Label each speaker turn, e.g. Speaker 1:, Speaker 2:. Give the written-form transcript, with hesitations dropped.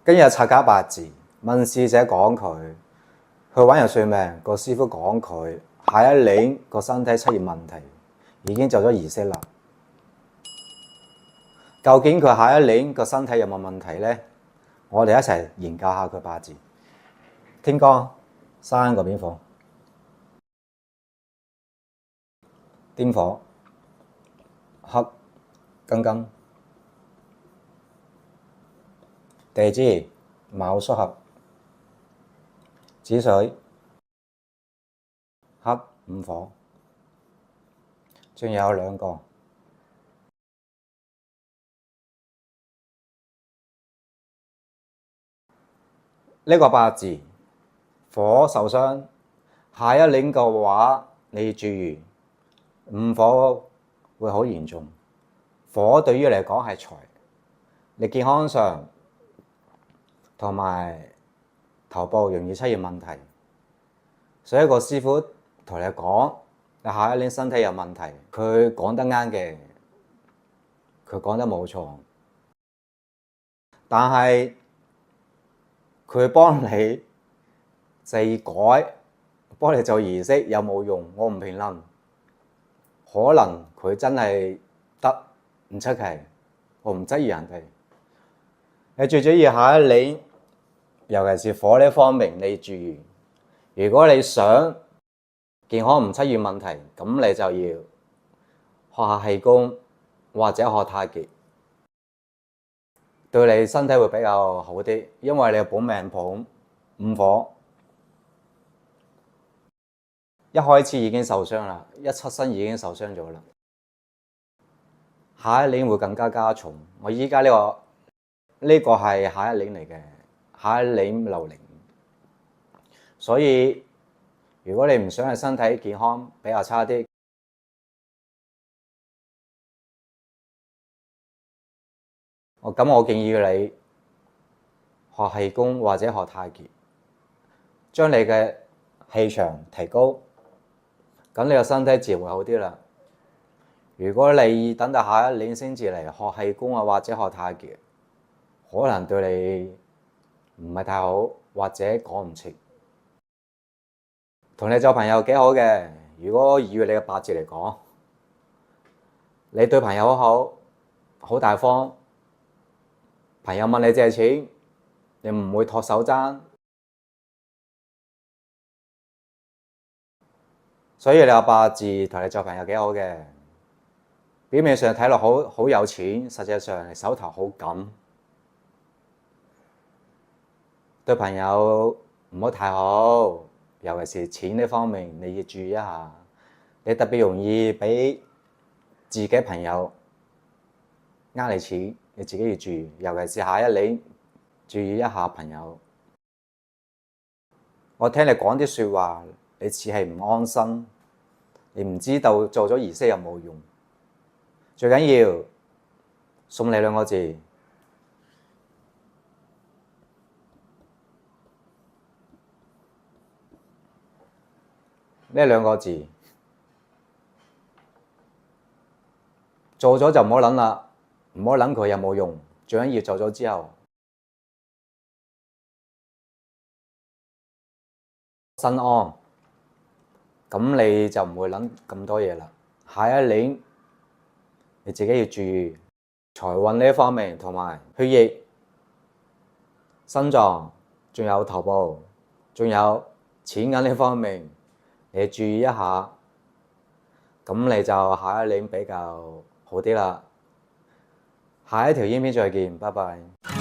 Speaker 1: 跟住拆解八字，問師姐講佢，去揾人算命，個師傅講佢下一年個身體出現問題，已經做咗儀式啦。究竟佢下一年個身體有冇問題呢？我哋一齊研究下佢八字。天干生嗰邊火，丁火克庚庚，地支卯戌合，子水克午火，仲有兩個。呢個八字火受傷，下一年嘅話你要注意，午火會好嚴重。火對於嚟講係財，你健康上同埋頭部容易出現問題，所以個師傅同你講你下一年身體有問題，佢講得啱嘅，佢講得冇錯，但係佢幫你祭改，幫你做儀式有冇用？我唔評論，可能佢真係得，唔出奇，我唔質疑人哋。你最主要下一年，尤其是火呢方面，你注意。如果你想健康唔出現問題，咁你就要學下氣功或者學太極，對你身體會比較好啲，因為你嘅本命盤午火一開始已經受傷啦，一出生已經受傷咗啦，下一年會更加加重。我依家呢個係下一年嚟嘅，下一年流年，所以如果你唔想係身體健康比較差啲，我建議你學氣功或者學太極，將你嘅氣場提高，咁你個身體自然會好啲啦。如果你等到下一年先至嚟學氣功啊，或者學太極，可能對你唔係太好，或者趕唔切。同你做朋友幾好嘅，如果以你嘅八字嚟講，你對朋友好好，好大方，朋友問你借錢，你唔會托手踭，所以你個八字同你做朋友幾好嘅。表面上睇落好有錢，實際上手頭好緊，對朋友唔好太好，尤其是錢呢方面你要注意一下。你特別容易俾自己朋友呃你錢，你自己要注意，尤其是下一年注意一下朋友。我聽你講啲説話，你似係唔安心，你唔知道做咗儀式有冇用。最緊要送你兩個字，呢兩個字做咗就唔好諗啦，唔好諗佢有冇用，最緊要做咗之後心安，咁你就唔會諗咁多嘢啦。下一年你自己要注意財運呢方面，同埋血液、心臟，仲有頭部，仲有錢銀呢方面，你注意一下，咁你就下一年比較好啲啦。下一條影片再見，拜拜。